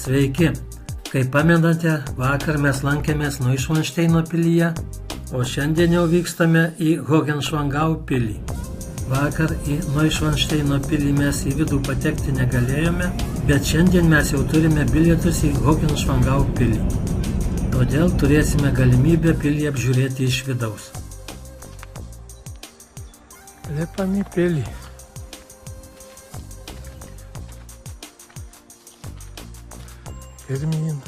Sveiki! Kaip pamenate, vakar mes lankėmės Neušvanšteino pilyje, o šiandien jau vykstame į Hohenschwangau pilį. Vakar į Neušvanšteino pilį mes į vidų patekti negalėjome, bet šiandien mes jau turime bilietus į Hohenschwangau pilį. Todėl turėsime galimybę pilį apžiūrėti iš vidaus. Lipam į pilį. Pirmyn.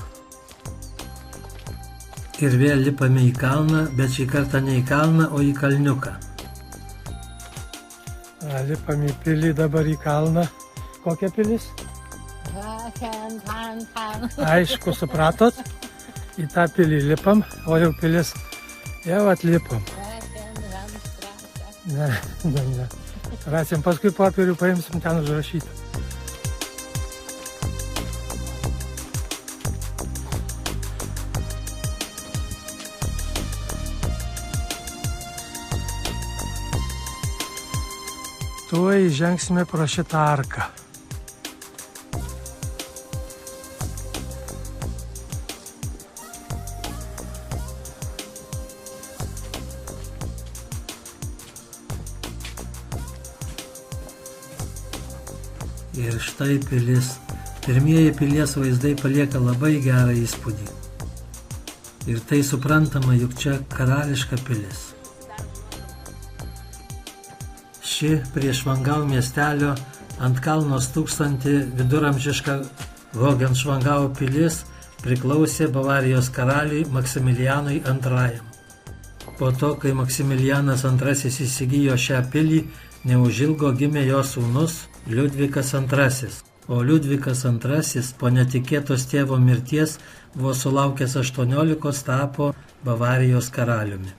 Ir vėl lipame į kalną, bet šį kartą ne į kalną, o į kalniuką. Lipam į pilį, dabar į kalną. Kokia pilis? Aišku, supratot? Į tą pilį lipam, o jau pilis jau atlipam. Ne. Rasim, paskui popierių paimsim ten užrašytą. Tuoj žengsime pro šitą arką. Ir štai pilis. Pirmieji pilies vaizdai palieka labai gerą įspūdį. Ir tai suprantama, juk čia karališka pilis. Ši prie Švangau miestelio ant kalno stūksanti viduramžiška Hohenschwangau pilis priklausė Bavarijos karaliui Maksimilianui II. Po to, kai Maksimilianas II įsigijo šią pilį, neužilgo gimė jo sūnus Liudvikas II. O Liudvikas II po netikėtos tėvo mirties vos sulaukęs 18 tapo Bavarijos karaliumi.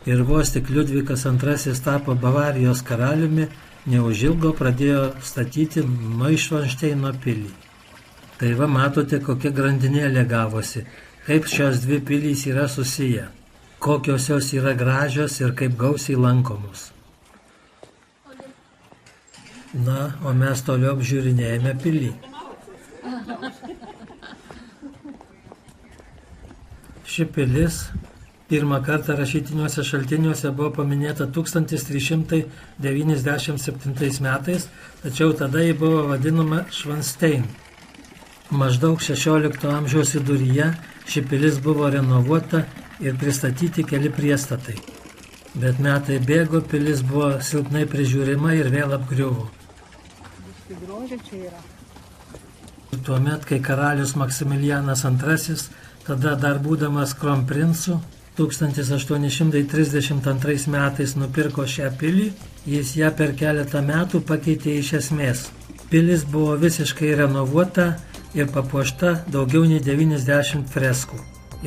Ir vos tik Liudvikas II tapo Bavarijos karaliumi, neužilgo pradėjo statyti Neušvanšteino pilį. Tai va matote, kokia grandinėlė gavosi, kaip šios dvi pilys yra susiję, kokios jos yra gražios ir kaip gausiai lankomos. Na, o mes toliau apžiūrinėjame pilį. Ši pilis pirmą kartą rašytiniuose šaltiniuose buvo paminėta 1397 metais, tačiau tada ji buvo vadinama Švanstein. Maždaug 16 amžiaus viduryje ši pilis buvo renovuota ir pristatyti keli priestatai. Bet metai bėgo, pilis buvo silpnai prižiūrima ir vėl apgriuvo. Tuomet, kai karalius Maksimilianas II, tada dar būdamas kronprincu, 1832 metais nupirko šią pilį, jis ją per keletą metų pakeitė iš esmės. Pilis buvo visiškai renovuota ir papuošta daugiau nei 90 freskų.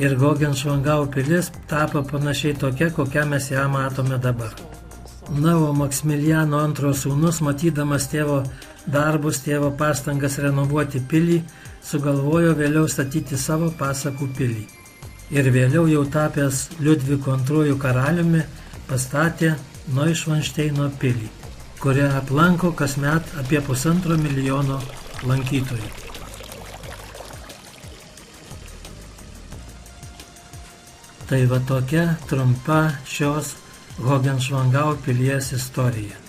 Ir Hohenschwangau pilis tapo panašiai tokia, kokią mes ją matome dabar. Na, o Maksimiliano II sūnus, matydamas tėvo darbus, tėvo pastangas renovuoti pilį, sugalvojo vėliau statyti savo pasakų pilį. Ir vėliau jau tapęs Liudviku II karaliumi pastatė Neušvanšteino pilį, kurią aplanko kasmet apie 1,5 milijono lankytojų. Tai va tokia trumpa šios Hohenschwangau pilies istorija.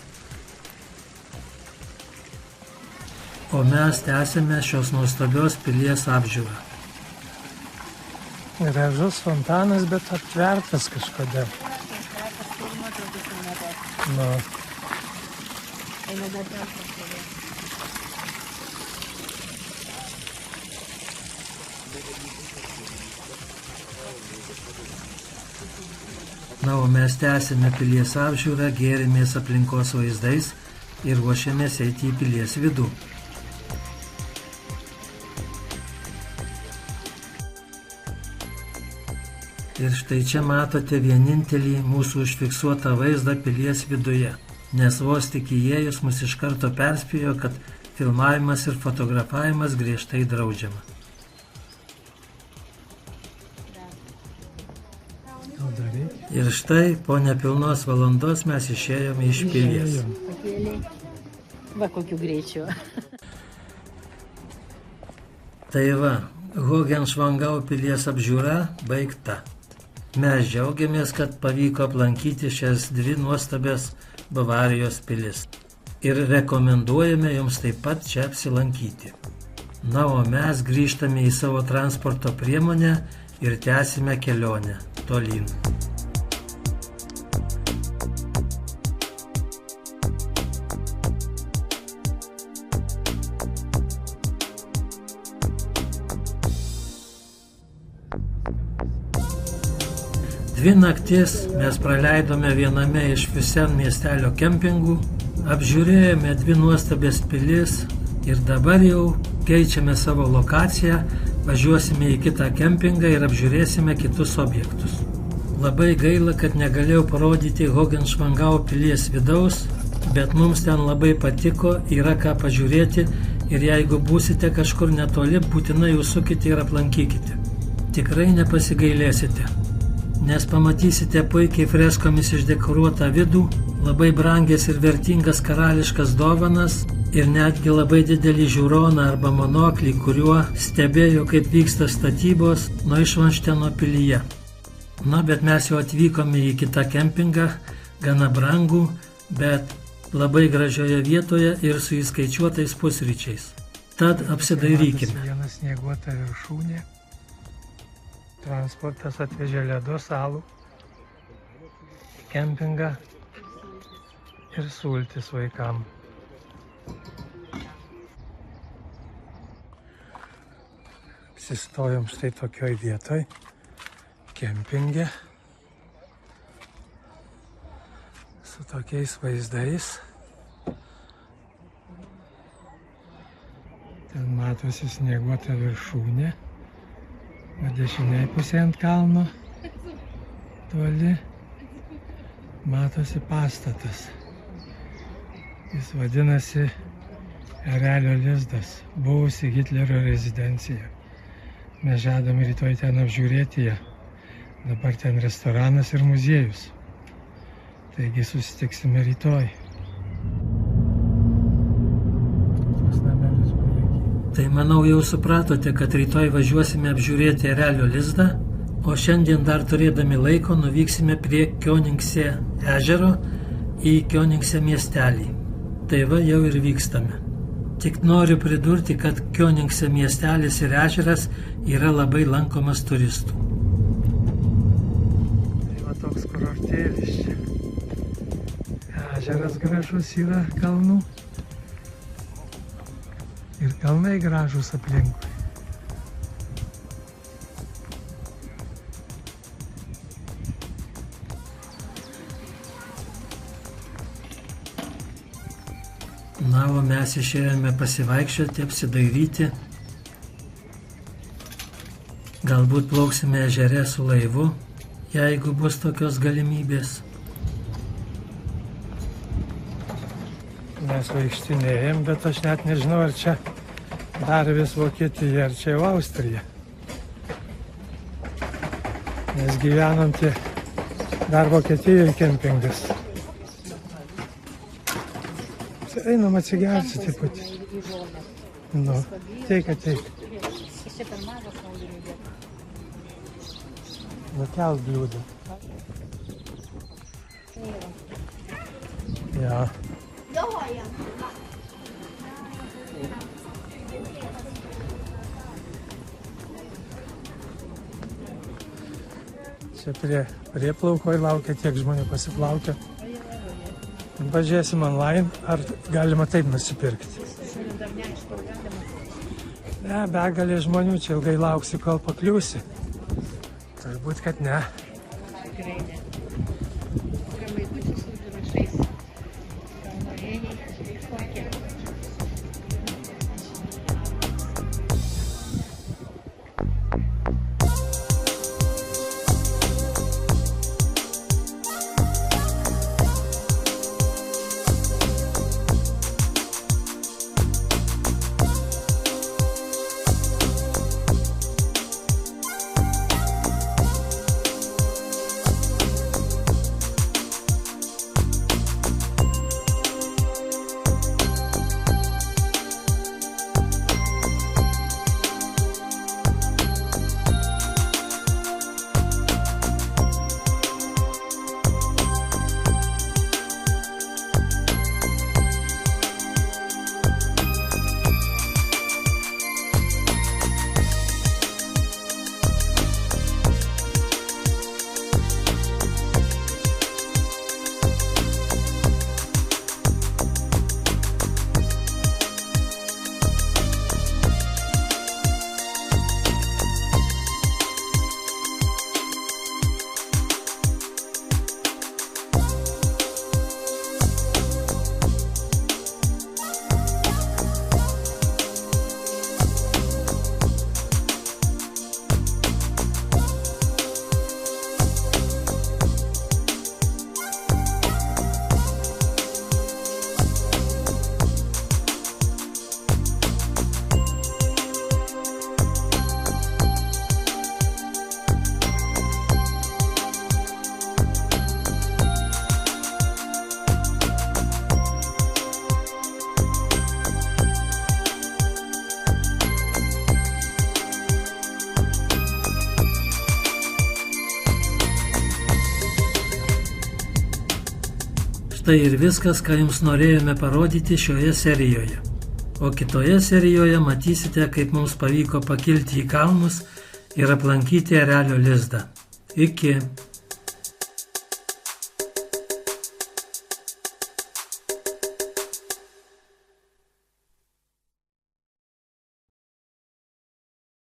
O mes tęsime šios nuostabios pilies apžiūrą. Gražus fontanas, bet aptvertas kažkodėl. Nu. Na, o mes tęsime pilies apžiūrą, gėrimės aplinkos vaizdais ir ruošiamės eiti į pilies vidų. Ir štai čia matote vienintelį mūsų užfiksuotą vaizdą pilies viduje, nes vos tik įėjus mus iš karto perspėjo, kad filmavimas ir fotografavimas griežtai draudžiama. Ir štai po nepilnos valandos mes išėjome iš pilies. Va kokiu greičiu. Tai va, Hohenschwangau pilies apžiūra baigta. Mes džiaugiamės, kad pavyko aplankyti šias dvi nuostabias Bavarijos pilis. Ir rekomenduojame jums taip pat čia apsilankyti. Na, o mes grįžtame į savo transporto priemonę ir tęsime kelionę tolyn. Dvi naktis mes praleidome viename iš Füssen miestelio kempingų, apžiūrėjome dvi nuostabės pilis ir dabar jau keičiame savo lokaciją, važiuosime į kitą kempingą ir apžiūrėsime kitus objektus. Labai gaila, kad negalėjau parodyti Hohenschwangau pilies vidaus, bet mums ten labai patiko, yra ką pažiūrėti ir jeigu būsite kažkur netoli, būtinai užsukite ir aplankykite. Tikrai nepasigailėsite. Nes pamatysite puikiai freskomis išdekoruotą vidų, labai brangias ir vertingas karališkas dovanas ir netgi labai didelį žiūroną arba monoklį, kuriuo stebėjo, kaip vyksta statybos Neuschwansteino pilyje. Na, bet mes jau atvykome į kitą kempingą, gana brangų, bet labai gražioje vietoje ir su įskaičiuotais pusryčiais. Tad apsidairykime. Viena snieguota viršūnė. Transportas atvežė ledo salų, kempingą ir sultis vaikam. Apsistojom štai tokioj vietoj, kempinge, su tokiais vaizdais. Ten matosi snieguota viršūnė. O dešiniai pusė ant kalno toli matosi pastatas. Jis vadinasi Erelio lizdas, buvusi Hitlerio rezidencija. Mes žadame rytoj ten apžiūrėti ją. Dabar ten restoranas ir muziejus. Taigi susitiksime rytoj. Tai manau jau supratote, kad rytoj važiuosime apžiūrėti Erelio lizdą, o šiandien dar turėdami laiko nuvyksime prie Kioningse ežero į Kioningse miestelį. Tai va jau ir vykstame. Tik noriu pridurti, kad Kioningse miestelis ir ežeras yra labai lankomas turistų. Tai va toks kurortėlis čia. Ežeras gražus yra kalnų. Ir kalnai gražus aplinkui. Na, o mes išėjome pasivaikščioti, apsidairyti. Galbūt plauksime ežere su laivu, jeigu bus tokios galimybės. Mes vaikštinėjom, bet aš net nežinau, ar čia dar vis Vokietija, ar čia jau Austrija. Nes gyvenom tie dar Vokietijoje kempingas. Einam atsigerti taip pat. Nu, teik. Nukelk bliūdą. Ja. Čia prie prieplaukoj laukia tiek žmonių pasiplaukia. Pažiūrėsim online, ar galima taip nusipirkti. Ne, begalė žmonių, čia ilgai lauksi, kol pakliūsi. Turbūt, kad ne. Tai ir viskas, ką jums norėjome parodyti šioje serijoje. O kitoje serijoje matysite, kaip mums pavyko pakilti į kalnus ir aplankyti erelio lizdą. Iki.